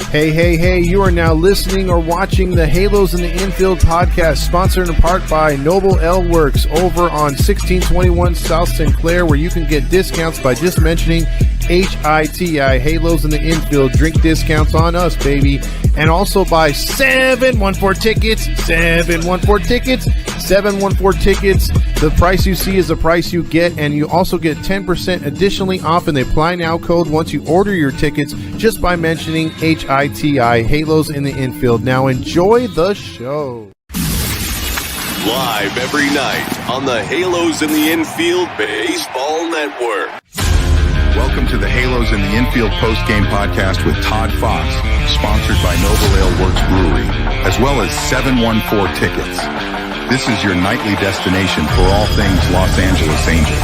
Hey, you are now listening or watching the Halos in the Infield podcast, sponsored in part by Noble L Works over on 1621 South Sinclair, where you can get discounts by just mentioning HITI, Halos in the Infield, drink discounts on us, baby. And also by 714 Tickets, 714 Tickets. The price you see is the price you get, and you also get 10% additionally off in the Apply Now code once you order your tickets just by mentioning HITI, Halos in the Infield. Now enjoy the show. Live every night on the Halos in the Infield Baseball Network. Welcome to the Halos in the Infield postgame podcast with Todd Fox, sponsored by Noble Ale Works Brewery, as well as 714 Tickets. This is your nightly destination for all things Los Angeles Angels.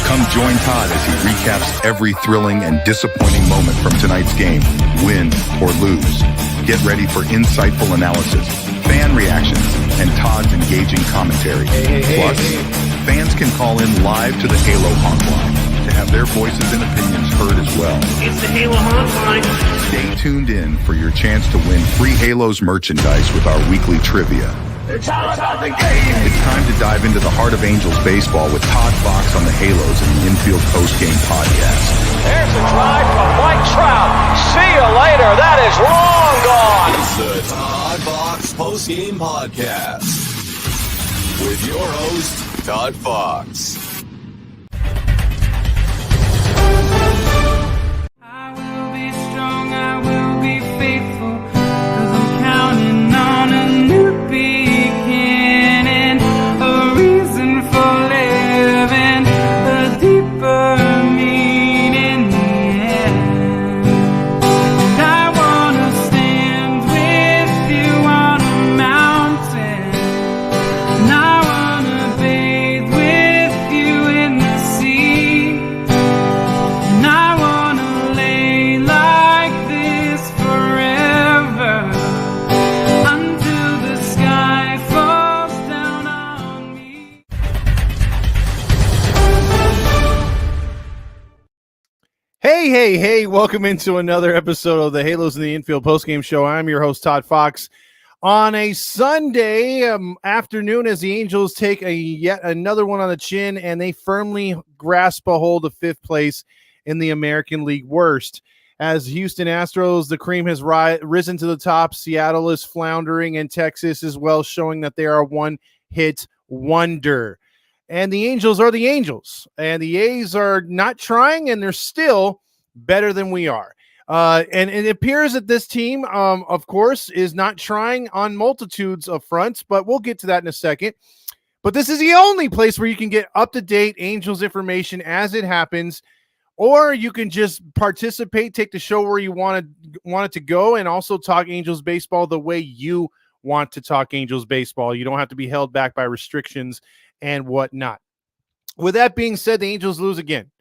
Come join Todd as he recaps every thrilling and disappointing moment from tonight's game, win or lose. Get ready for insightful analysis, fan reactions, and Todd's engaging commentary. Plus, fans can call in live to the Halo hotline to have their voices and opinions heard as well. It's the Halo hotline. Stay tuned in for your chance to win free Halos merchandise with our weekly trivia. It's all about the game. It's time to dive into the heart of Angels baseball with Todd Fox on the Halos in the Infield postgame podcast. There's a drive from Mike Trout. See you later. That is long gone. It's the Todd Fox postgame podcast with your host, Todd Fox. I will be strong, I will be faithful, 'cause I'm counting on a new beginning, a reason for living, a deeper meaning, yeah. And I wanna stand with you on a mountain, and I wanna bathe with you in the sea, and I wanna lay like this forever, until the sky falls down on me. Hey, welcome into another episode of the Halos in the Infield postgame show. I'm your host, Todd Fox. On a Sunday afternoon, as the Angels take yet another one on the chin, and they firmly grasp a hold of fifth place in the American League Worst. As Houston Astros, the cream has risen to the top. Seattle is floundering, and Texas as well, showing that they are a one-hit wonder. And the Angels are the Angels, and the A's are not trying, and they're still better than we are. And it appears that this team, of course, is not trying on multitudes of fronts, but we'll get to that in a second. But this is the only place where you can get up-to-date Angels information as it happens, or you can just participate, take the show where you want it to go, and also talk Angels baseball the way you want to talk Angels baseball. You don't have to be held back by restrictions and whatnot. With that being said, the Angels lose again.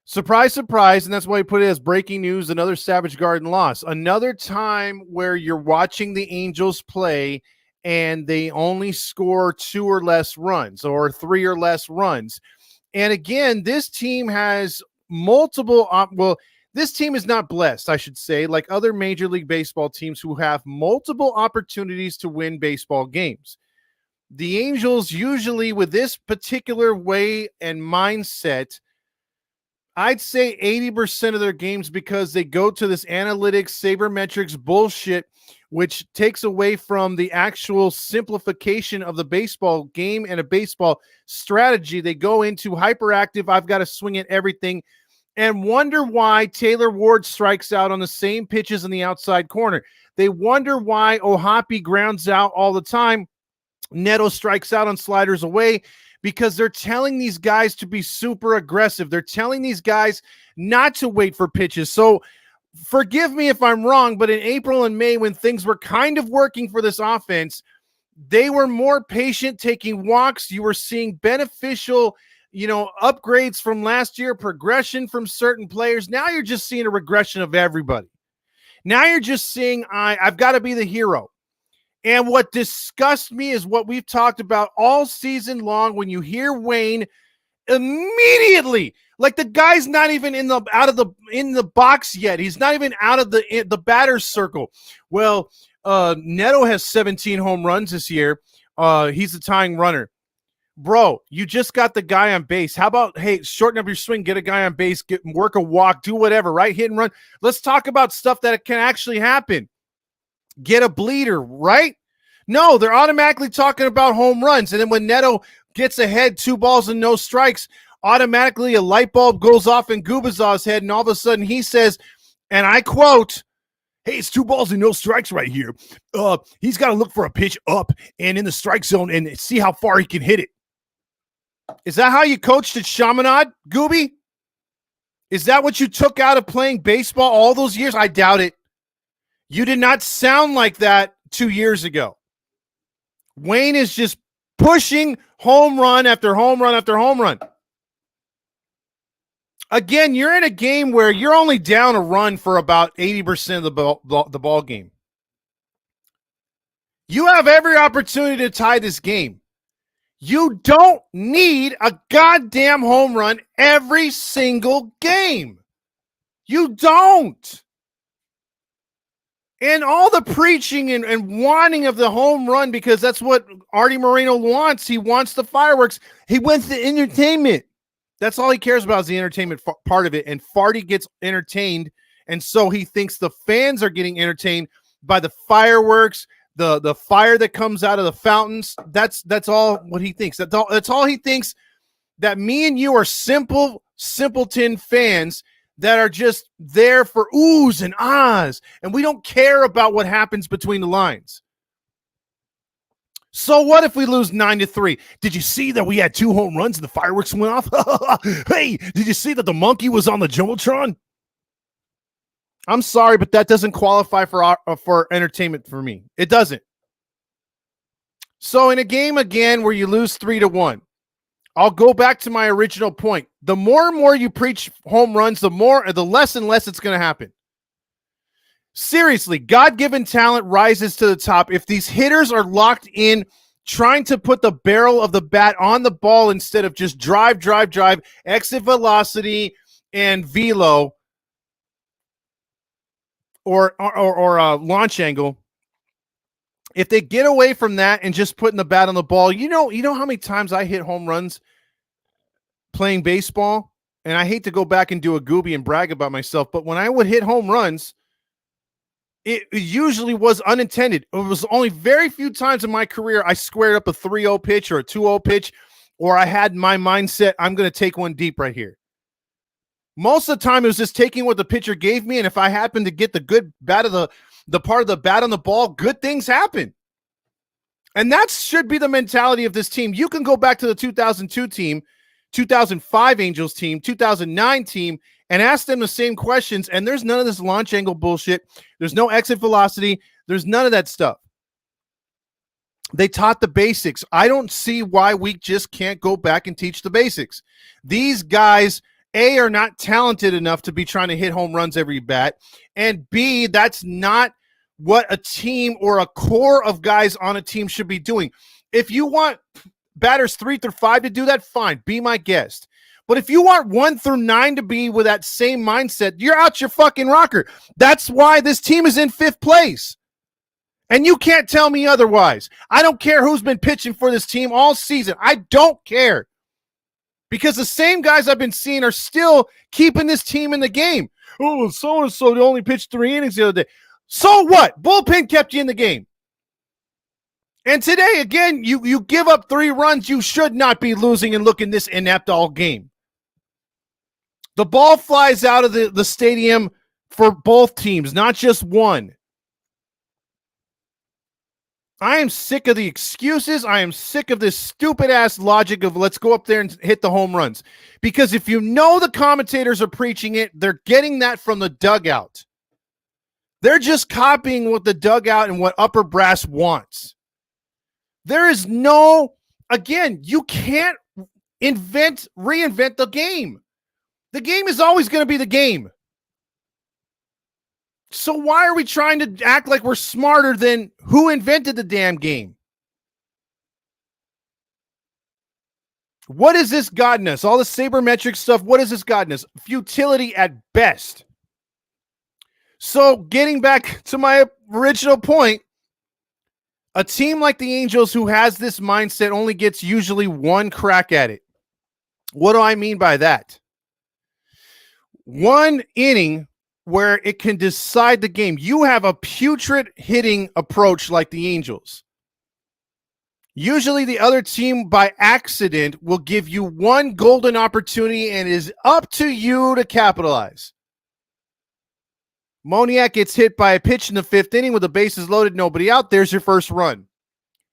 Surprise, surprise, and that's why we put it as breaking news, another Savage Garden loss. Another time where you're watching the Angels play and they only score 2 or less runs or 3 or less runs. And again, this team has multiple this team is not blessed, I should say, like other Major League Baseball teams who have multiple opportunities to win baseball games. The Angels usually, with this particular way and mindset, I'd say 80% of their games, because they go to this analytics, sabermetrics bullshit, which takes away from the actual simplification of the baseball game and a baseball strategy. They go into hyperactive, I've got to swing at everything, and wonder why Taylor Ward strikes out on the same pitches in the outside corner. They wonder why Ohapi grounds out all the time. Neto strikes out on sliders away, because they're telling these guys to be super aggressive. They're telling these guys not to wait for pitches. So forgive me if I'm wrong, but in April and May, when things were kind of working for this offense, they were more patient, taking walks. You were seeing beneficial, upgrades from last year, progression from certain players. Now you're just seeing a regression of everybody. Now you're just seeing, I've got to be the hero. And what disgusts me is what we've talked about all season long. When you hear Wayne immediately. Like the guy's not even in the box yet. He's not even out of the batter's circle. Well, Neto has 17 home runs this year. He's the tying runner. Bro, you just got the guy on base. How about, hey, shorten up your swing, get a guy on base, work a walk, do whatever, right? Hit and run. Let's talk about stuff that can actually happen. Get a bleeder, right? No, they're automatically talking about home runs. And then when Neto gets ahead, 2 balls and no strikes, automatically a light bulb goes off in Gubazov's head, and all of a sudden he says, and I quote, hey, it's 2 balls and no strikes right here. He's got to look for a pitch up and in the strike zone and see how far he can hit it. Is that how you coached at Chaminade, Gooby? Is that what you took out of playing baseball all those years? I doubt it. You did not sound like that 2 years ago. Wayne is just pushing home run after home run after home run. Again, you're in a game where you're only down a run for about 80% of the ball game. You have every opportunity to tie this game. You don't need a goddamn home run every single game. You don't. And all the preaching and wanting of the home run, because that's what Artie Moreno wants. He wants the fireworks. He wants the entertainment. That's all he cares about is the entertainment part of it. And Farty gets entertained, and so he thinks the fans are getting entertained by the fireworks, the fire that comes out of the fountains. That's all what he thinks. That's all he thinks, that me and you are simpleton fans that are just there for oohs and ahs, and we don't care about what happens between the lines. So what if we lose 9-3? Did you see that we had 2 home runs and the fireworks went off? Hey, did you see that the monkey was on the Jumbotron? I'm sorry, but that doesn't qualify for entertainment for me. It doesn't. So in a game again where you lose 3-1, I'll go back to my original point. The more and more you preach home runs, the less and less it's going to happen. Seriously, God-given talent rises to the top. If these hitters are locked in, trying to put the barrel of the bat on the ball instead of just drive, exit velocity and velo or launch angle, if they get away from that and just putting the bat on the ball, you know how many times I hit home runs playing baseball? And I hate to go back and do a Gooby and brag about myself, but when I would hit home runs, it usually was unintended. It was only very few times in my career I squared up a 3-0 pitch or a 2-0 pitch, or I had my mindset, I'm going to take one deep right here. Most of the time, it was just taking what the pitcher gave me, and if I happened to get the good bat of the part of the bat on the ball, good things happen. And that should be the mentality of this team. You can go back to the 2002 team, 2005 Angels team, 2009 team, and ask them the same questions, and there's none of this launch angle bullshit. There's no exit velocity. There's none of that stuff. They taught the basics. I don't see why we just can't go back and teach the basics. These guys, A, are not talented enough to be trying to hit home runs every bat, and B, that's not what a team or a core of guys on a team should be doing. If you want batters 3 through 5 to do that, fine, be my guest. But if you want 1 through 9 to be with that same mindset, you're out your fucking rocker. That's why this team is in 5th place. And you can't tell me otherwise. I don't care who's been pitching for this team all season. I don't care. Because the same guys I've been seeing are still keeping this team in the game. Oh, so-and-so only pitched 3 innings the other day. So what? Bullpen kept you in the game. And today, again, you give up 3 runs. You should not be losing and looking this inept all game. The ball flies out of the stadium for both teams, not just one. I am sick of the excuses. I am sick of this stupid-ass logic of let's go up there and hit the home runs. Because if you know the commentators are preaching it, they're getting that from the dugout. They're just copying what the dugout and what upper brass wants. There is no, again, you can't reinvent the game. The game is always going to be the game. So why are we trying to act like we're smarter than who invented the damn game? What has this gotten us? All the sabermetric stuff, what has this gotten us? Futility at best. So getting back to my original point, a team like the Angels who has this mindset only gets usually one crack at it. What do I mean by that? One inning where it can decide the game. You have a putrid hitting approach like the Angels. Usually the other team by accident will give you one golden opportunity and it is up to you to capitalize. Moniak gets hit by a pitch in the 5th inning with the bases loaded, nobody out. There's your first run.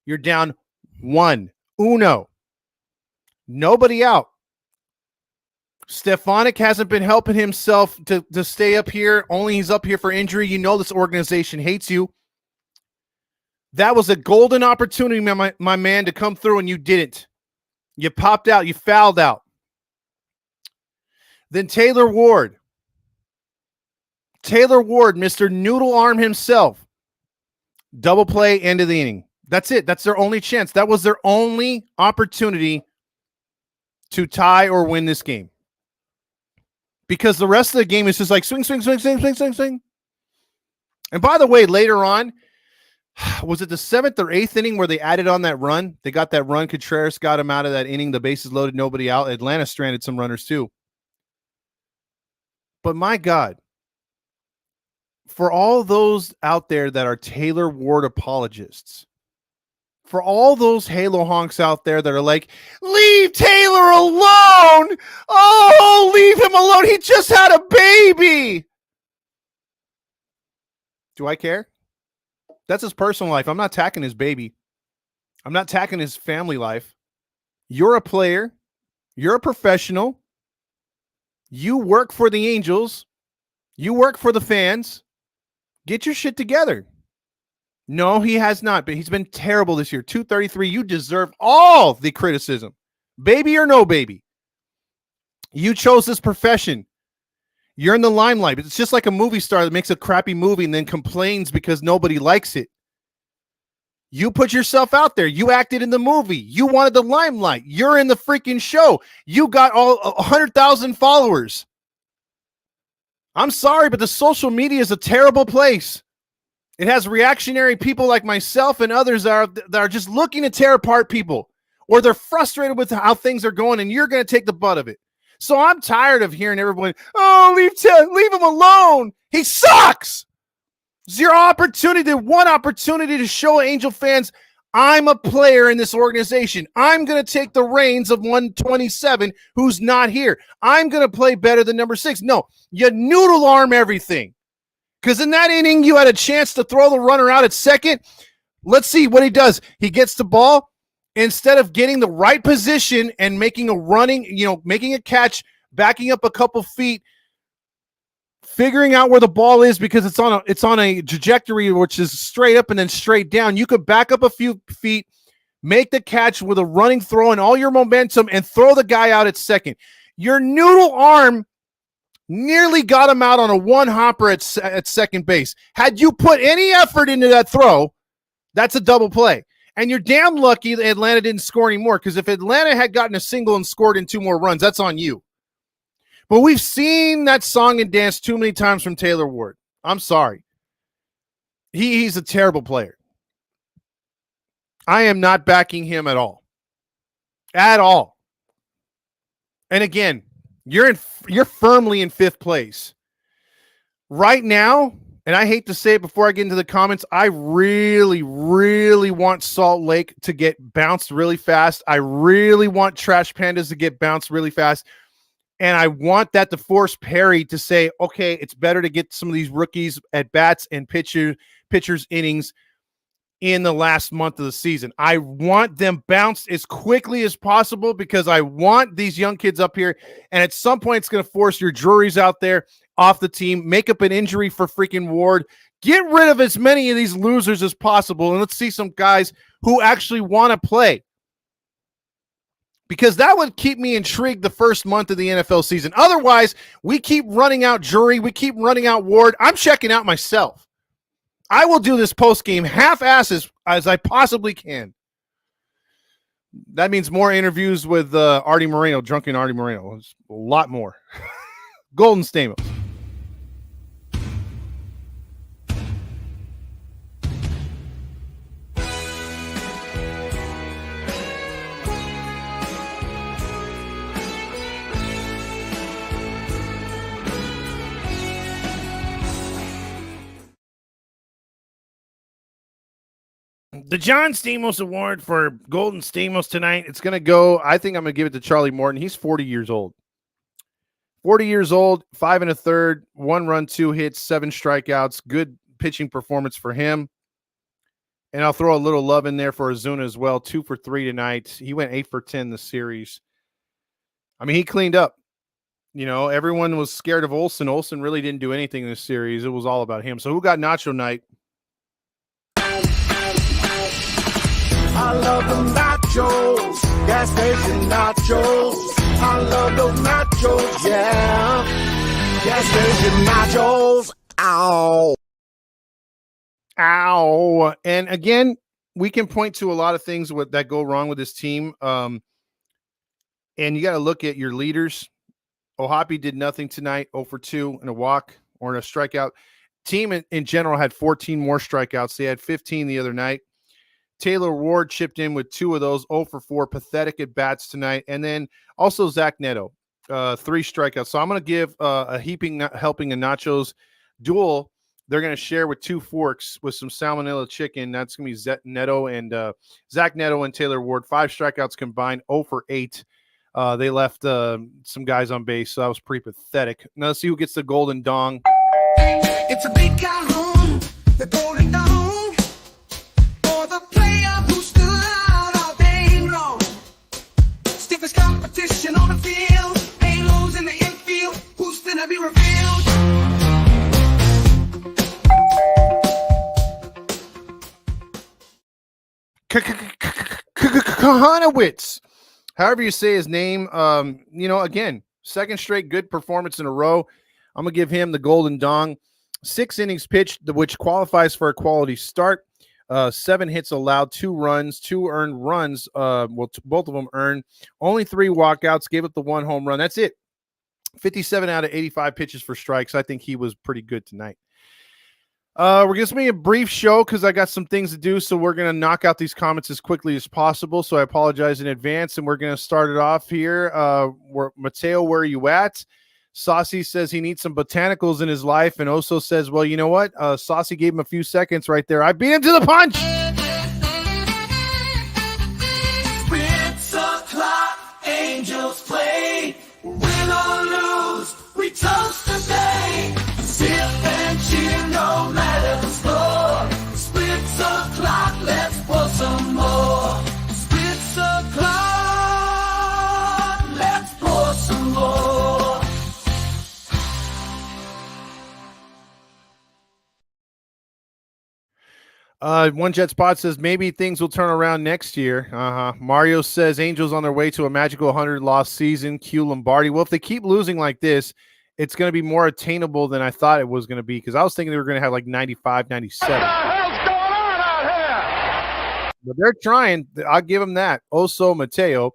You're down 1-0. Nobody out. Stefanik hasn't been helping himself to stay up here. Only he's up here for injury. You know this organization hates you. That was a golden opportunity, my man, to come through, and you didn't. You popped out. You fouled out. Then Taylor Ward. Mr. Noodle Arm himself. Double play, end of the inning. That's it. That's their only chance. That was their only opportunity to tie or win this game. Because the rest of the game is just like swing, swing, swing, swing, swing, swing, swing. And by the way, later on, was it the 7th or 8th inning where they added on that run? They got that run. Contreras got him out of that inning. The bases loaded, nobody out. Atlanta stranded some runners too. But my God, for all those out there that are Taylor Ward apologists, for all those Halo honks out there that are like, leave Taylor alone. Oh, leave him alone. He just had a baby. Do I care? That's his personal life. I'm not attacking his baby. I'm not attacking his family life. You're a player. You're a professional. You work for the Angels. You work for the fans. Get your shit together. No, he has not, but he's been terrible this year. 233. You deserve all the criticism. Baby or no baby. You chose this profession. You're in the limelight. It's just like a movie star that makes a crappy movie and then complains because nobody likes it. You put yourself out there. You acted in the movie. You wanted the limelight. You're in the freaking show. You got all 100,000 followers. I'm sorry, but the social media is a terrible place. It has reactionary people like myself and others that are just looking to tear apart people, or they're frustrated with how things are going, and you're going to take the butt of it. So I'm tired of hearing everyone, oh, leave him alone. He sucks. Zero opportunity, one opportunity to show Angel fans, I'm a player in this organization. I'm going to take the reins of 127 who's not here. I'm going to play better than number 6. No, you noodle arm everything. Because in that inning, you had a chance to throw the runner out at second. Let's see what he does. He gets the ball. Instead of getting the right position and making a catch, backing up a couple feet, figuring out where the ball is because it's on a trajectory which is straight up and then straight down. You could back up a few feet, make the catch with a running throw and all your momentum and throw the guy out at second. Your noodle arm nearly got him out on a one-hopper at second base. Had you put any effort into that throw, that's a double play. And you're damn lucky that Atlanta didn't score anymore, because if Atlanta had gotten a single and scored in 2 more runs, that's on you. But we've seen that song and dance too many times from Taylor Ward. I'm sorry. He's a terrible player. I am not backing him at all. At all. And again, you're firmly in 5th place. Right now, and I hate to say it before I get into the comments, I really, really want Salt Lake to get bounced really fast. I really want Trash Pandas to get bounced really fast. And I want that to force Perry to say, okay, it's better to get some of these rookies at bats and pitchers innings in the last month of the season. I want them bounced as quickly as possible because I want these young kids up here. And at some point, it's going to force your Drurys out there off the team, make up an injury for freaking Ward, get rid of as many of these losers as possible, and let's see some guys who actually want to play. Because that would keep me intrigued the first month of the NFL season. Otherwise, we keep running out Drury, we keep running out Ward. I'm checking out myself. I will do this post-game half-assed as I possibly can. That means more interviews with Artie Moreno, drunken Artie Moreno. It's a lot more. Golden Stamos. The John Stamos Award for Golden Stamos tonight, it's going to go, I think I'm going to give it to Charlie Morton. He's 40 years old. 40 years old, 5 1/3, 1 run, 2 hits, 7 strikeouts. Good pitching performance for him. And I'll throw a little love in there for Ozuna as well. 2 for 3 tonight. He went 8 for 10 this series. I mean, he cleaned up. You know, everyone was scared of Olsen. Olsen really didn't do anything in this series. It was all about him. So who got Nacho Night? I love the nachos, gas station nachos. I love those nachos, yeah. Gas station nachos, ow. Ow. And again, we can point to a lot of things that go wrong with this team. And you got to look at your leaders. Ohapi did nothing tonight, 0 for 2 in a walk or in a strikeout. Team in general had 14 more strikeouts. They had 15 the other night. Taylor Ward chipped in with 2 of those, 0 for 4, pathetic at bats tonight. And then also Zach Neto, 3 strikeouts. So I'm going to give a helping of nachos duel. They're going to share with 2 forks with some salmonella chicken. That's going to be Neto and Zach Neto and Taylor Ward. 5 strikeouts combined, 0 for 8. They left some guys on base, so that was pretty pathetic. Now let's see who gets the golden dong. It's a big Calhoun, the golden dome. The player who stood out all day long. Stiffest competition on the field. Halos in the infield. Who's finna be revealed? Kahanowitz. However you say his name. You know, again, second straight good performance in a row. I'm going to give him the golden dong. 6 innings pitched, which qualifies for a quality start. 7 hits allowed, 2 runs, 2 earned runs. Both of them earned. Only 3 walkouts, gave up the 1 home run. That's it. 57 out of 85 pitches for strikes. I think he was pretty good tonight. We're going to be a brief show because I got some things to do, so we're going to knock out these comments as quickly as possible. So I apologize in advance, and we're going to start it off here. Mateo, where are you at? Saucy says he needs some botanicals in his life, and Oso says, well, you know what? Saucy gave him a few seconds right there. I beat him to the punch! It's o'clock, Angels play. Win or lose, we toast today. Sip and cheer, no matter the score. Splits o'clock, let's pour some more. Splits o'clock, let's pour some more. One Jet Spot says maybe things will turn around next year. Mario says Angels on their way to a magical 100 loss season. Q Lombardi. Well, if they keep losing like this, it's going to be more attainable than I thought it was going to be, because I was thinking they were going to have like 95, 97. What the hell's going on out here? But they're trying. I'll give them that. Also, Mateo.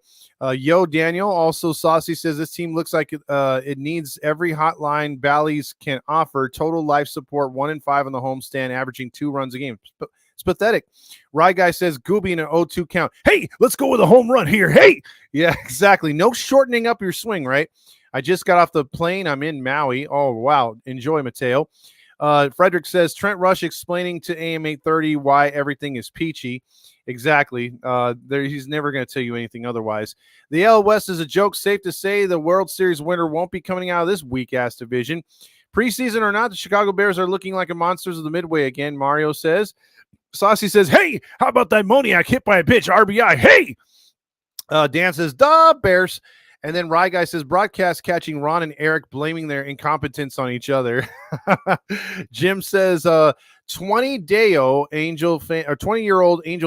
Yo, Daniel. Also, Saucy says this team looks like it needs every hotline Bally's can offer. Total life support, 1-5 on the homestand, averaging 2 runs a game. It's pathetic. Rye Guy says Gooby in an 0-2 count. Hey, let's go with a home run here. Hey. Yeah, exactly. No shortening up your swing, right? I just got off the plane. I'm in Maui. Oh, wow. Enjoy, Mateo. Frederick says Trent Rush explaining to AM 830 why everything is peachy. Exactly. He's never going to tell you anything otherwise. The AL West is a joke. Safe to say the World Series winner won't be coming out of this weak-ass division. Preseason or not, the Chicago Bears are looking like a monsters of the Midway again, Mario says. Saucy says, hey, how about that Moniac hit by a pitch, RBI? Hey! Dan says, duh, Bears. And then Rye Guy says, broadcast catching Ron and Eric blaming their incompetence on each other. Jim says, 20-year-old Angel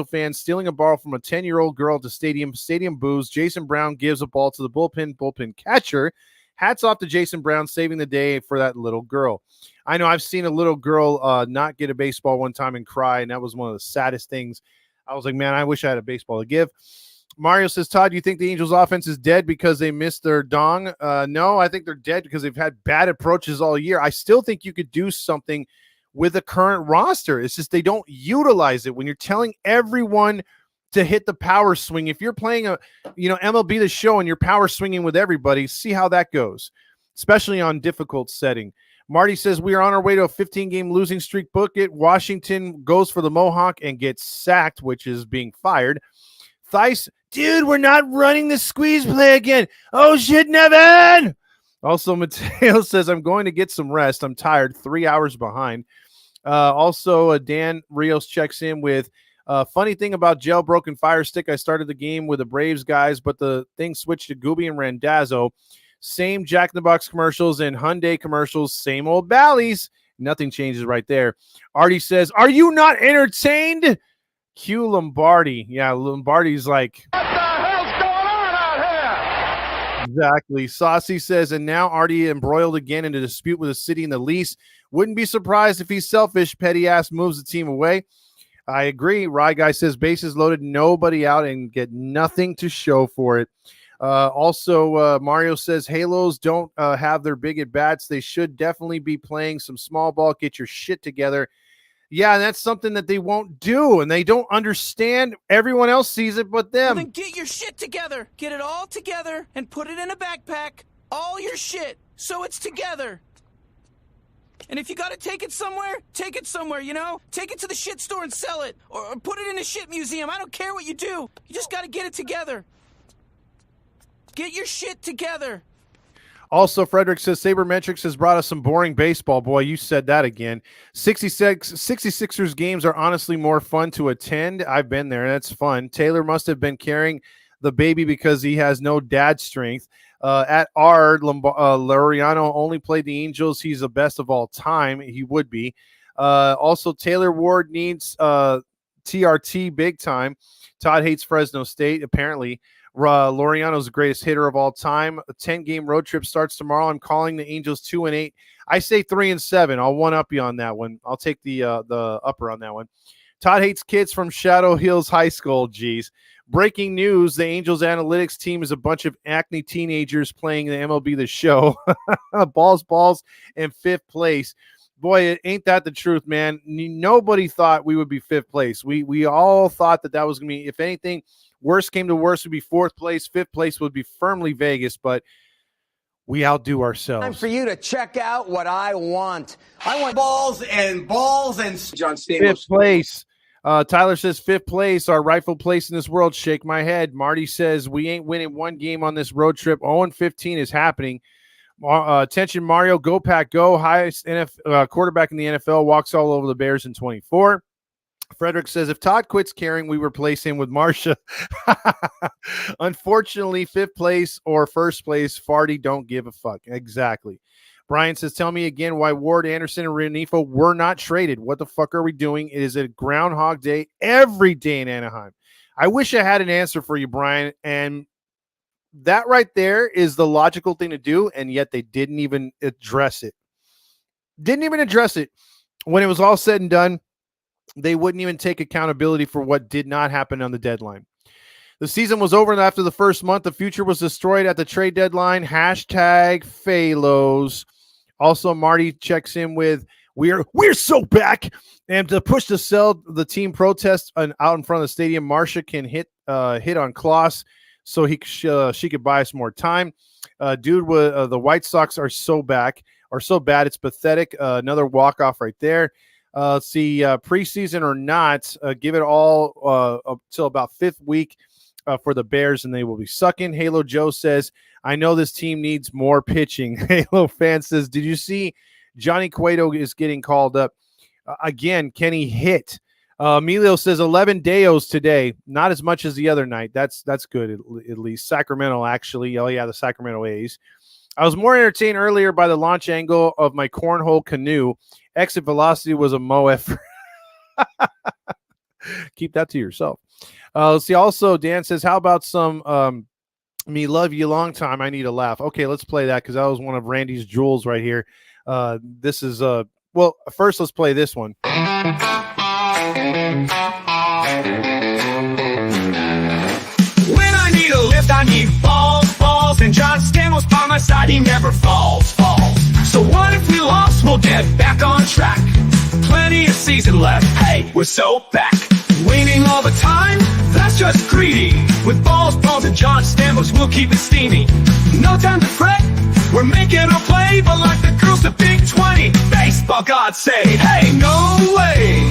fan stealing a ball from a 10-year-old girl at the stadium booze. Jason Brown gives a ball to the bullpen catcher. Hats off to Jason Brown saving the day for that little girl. I know I've seen a little girl not get a baseball one time and cry, and that was one of the saddest things. I was like, man, I wish I had a baseball to give. Mario says, Todd, do you think the Angels offense is dead because they missed their dong? No, I think they're dead because they've had bad approaches all year. I still think you could do something with the current roster. It's just they don't utilize it. When you're telling everyone to hit the power swing, if you're playing MLB The Show and you're power swinging with everybody, see how that goes, especially on difficult setting. Marty says, we are on our way to a 15-game losing streak. Book it. Washington goes for the Mohawk and gets sacked, which is being fired. Thice, dude, we're not running the squeeze play again. Oh, shit, Nevin. Also, Mateo says, I'm going to get some rest. I'm tired, 3 hours behind. Also, Dan Rios checks in with, funny thing about jailbroken Fire Stick, I started the game with the Braves guys, but the thing switched to Gooby and Randazzo. Same Jack in the Box commercials and Hyundai commercials, same old Bally's. Nothing changes right there. Artie says, are you not entertained? Q Lombardi. Yeah, Lombardi's like, What the hell's going on out here? exactly. Saucy says, and now Artie embroiled again in a dispute with the city and the lease. Wouldn't be surprised if he's selfish. Petty ass moves the team away. I agree. Rye Guy says, bases loaded, nobody out, and get nothing to show for it. Also, Mario says, Halos don't have their big at-bats. They should definitely be playing some small ball. Get your shit together. Yeah, and that's something that they won't do, and they don't understand. Everyone else sees it but them. Well, then get your shit together. Get it all together and put it in a backpack. All your shit, so it's together. And if you gotta take it somewhere, take it somewhere, you know? Take it to the shit store and sell it. Or put it in a shit museum. I don't care what you do. You just gotta get it together. Get your shit together. Also, Frederick says, Sabermetrics has brought us some boring baseball. Boy, you said that again. 66ers games are honestly more fun to attend. I've been there. That's fun. Taylor must have been carrying the baby because he has no dad strength. At R, Laureano only played the Angels. He's the best of all time. He would be. Also, Taylor Ward needs TRT big time. Todd hates Fresno State, apparently. Laureano's the greatest hitter of all time. A 10-game road trip starts tomorrow. I'm calling the Angels 2-8. I say 3-7. I'll one-up you on that one. I'll take the upper on that one. Todd hates kids from Shadow Hills High School. Geez. Breaking news, the Angels analytics team is a bunch of acne teenagers playing the MLB The Show. balls, and 5th place. Boy, it ain't that the truth, man. Nobody thought we would be 5th place. We all thought that was going to be, if anything, worst came to worst, would be 4th place. 5th place would be firmly Vegas, but we outdo ourselves. Time for you to check out what I want. I want balls and John Stamos. 5th place. Tyler says 5th place, our rightful place in this world. Shake my head. Marty says we ain't winning one game on this road trip. 0-15 is happening. Attention, Mario. Go Pack, go. Highest quarterback in the NFL. Walks all over the Bears in 24. Frederick says, if Todd quits caring, we replace him with Marsha. Unfortunately, 5th place or 1st place, Farty don't give a fuck. Exactly. Brian says, tell me again why Ward, Anderson, and Renifo were not traded. What the fuck are we doing? It is a Groundhog Day every day in Anaheim. I wish I had an answer for you, Brian. And that right there is the logical thing to do, and yet they didn't even address it. Didn't even address it. When it was all said and done, they wouldn't even take accountability for what did not happen on the deadline. The season was over after the first month. The future was destroyed at the trade deadline. Hashtag Phalos. Also, Marty checks in with, we're so back. And to push to sell the team protest out in front of the stadium, Marsha can hit on Kloss so she could buy us more time. The White Sox are so bad. It's pathetic. Another walk-off right there. Let's see, preseason or not, give it all up till about 5th week for the Bears, and they will be sucking. Halo Joe says, I know this team needs more pitching. Halo fan says, did you see Johnny Cueto is getting called up? Again, can he hit? Emilio says 11 Deos today, not as much as the other night. That's good, at least. Sacramento, actually. Oh, yeah, the Sacramento A's. I was more entertained earlier by the launch angle of my cornhole canoe. Exit velocity was a moef. Keep that to yourself. Let's see. Also, Dan says, how about some me love you long time? I need a laugh. Okay, let's play that because that was one of Randy's jewels right here. This is well, first let's play this one. When I need balls, and John Stamos by my side, he never falls. So what if we lost? We'll get back on track. Plenty of season left, hey, we're so back. Winning all the time? That's just greedy. With balls, and John Stamos, we'll keep it steamy. No time to fret, we're making a play, but like the girls to Big 20, baseball gods say, hey, no way.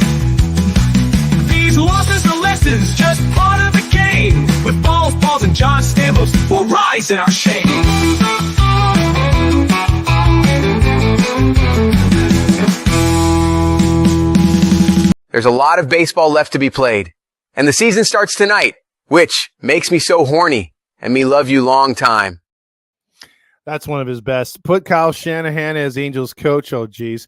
These losses are lessons, just part of the game. With balls, and John Stamos, we'll rise in our shame. There's a lot of baseball left to be played, and the season starts tonight, which makes me so horny, and me love you long time. That's one of his best. Put Kyle Shanahan as Angels coach. Oh, geez.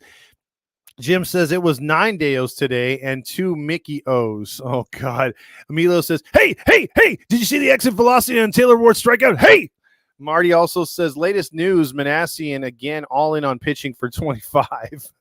Jim says it was 9 Deos today and 2 Mickey O's. Oh, God. Emilio says, hey, did you see the exit velocity on Taylor Ward's strikeout? Hey! Marty also says, latest news, Manassian again all in on pitching for 25.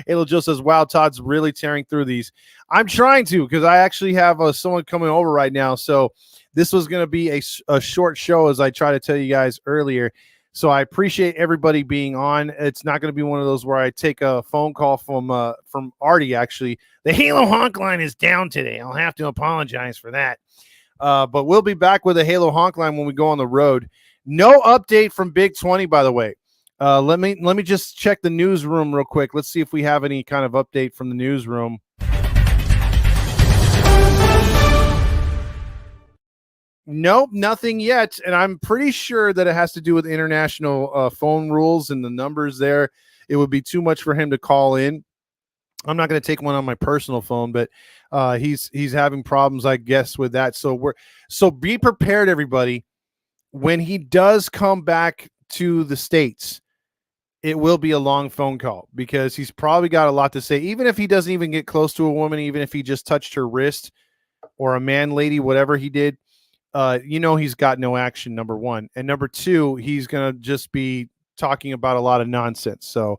Halo Joe says, wow, Todd's really tearing through these. I'm trying to, because I actually have someone coming over right now. So this was going to be a short show, as I tried to tell you guys earlier. So I appreciate everybody being on. It's not going to be one of those where I take a phone call from Artie, actually. The Halo Honk line is down today. I'll have to apologize for that. But we'll be back with a Halo Honk line when we go on the road. No update from Big 20, by the way. Let me just check the newsroom real quick. Let's see if we have any kind of update from the newsroom. Nope, nothing yet. And I'm pretty sure that it has to do with international phone rules and the numbers there. It would be too much for him to call in. I'm not going to take one on my personal phone, but he's having problems, I guess, with that. So be prepared, everybody. When he does come back to the States, it will be a long phone call because he's probably got a lot to say. Even if he doesn't even get close to a woman, even if he just touched her wrist or a man, lady, whatever he did, he's got no action, number one. And number two, he's going to just be talking about a lot of nonsense. So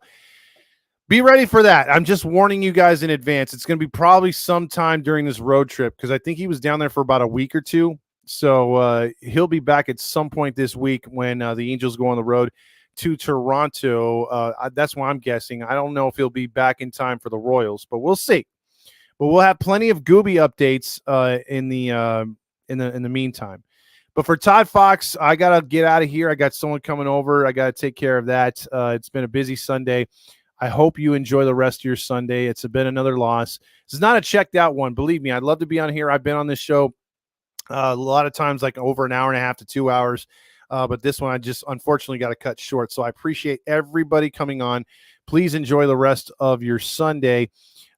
be ready for that. I'm just warning you guys in advance. It's going to be probably sometime during this road trip because I think he was down there for about a week or two. So he'll be back at some point this week when the Angels go on the road to Toronto. That's what I'm guessing. I don't know if he'll be back in time for the Royals, but we'll see. But we'll have plenty of Gooby updates in the meantime. But for Todd Fox, I got to get out of here. I got someone coming over. I got to take care of that. It's been a busy Sunday. I hope you enjoy the rest of your Sunday. It's been another loss. This is not a checked out one. Believe me, I'd love to be on here. I've been on this show a lot of times, like over an hour and a half to 2 hours. But this one, I just unfortunately got to cut short. So I appreciate everybody coming on. Please enjoy the rest of your Sunday.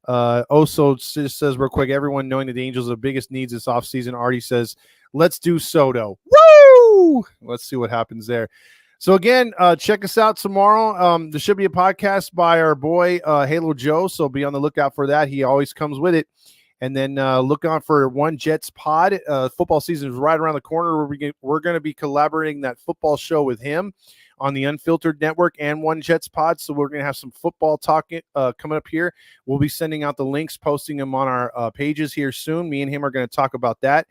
Also just says real quick, everyone knowing that the Angels are the biggest needs this offseason. Artie says, let's do Soto. Woo! Let's see what happens there. So again, check us out tomorrow. There should be a podcast by our boy Halo Joe. So be on the lookout for that. He always comes with it. And then look on for One Jets Pod. Football season is right around the corner. We're going to be collaborating that football show with him on the Unfiltered Network and One Jets Pod. So we're going to have some football talk coming up here. We'll be sending out the links, posting them on our pages here soon. Me and him are going to talk about that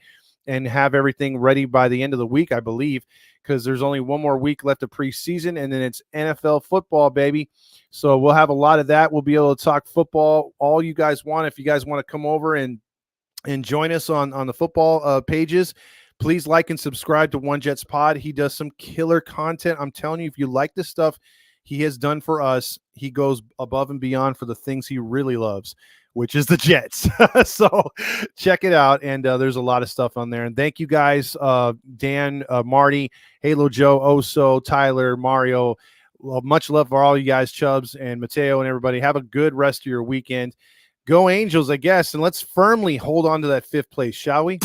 and have everything ready by the end of the week, I believe, because there's only one more week left of preseason, and then it's NFL football, baby. So we'll have a lot of that. We'll be able to talk football all you guys want. If you guys want to come over and join us on the football pages, please like and subscribe to One Jets Pod. He does some killer content. I'm telling you, if you like the stuff he has done for us, he goes above and beyond for the things he really loves, which is the Jets. So check it out. And there's a lot of stuff on there. And thank you guys, Dan, Marty, Halo Joe, Oso, Tyler, Mario. Well, much love for all you guys, Chubbs and Mateo and everybody. Have a good rest of your weekend. Go Angels, I guess. And let's firmly hold on to that 5th place, shall we?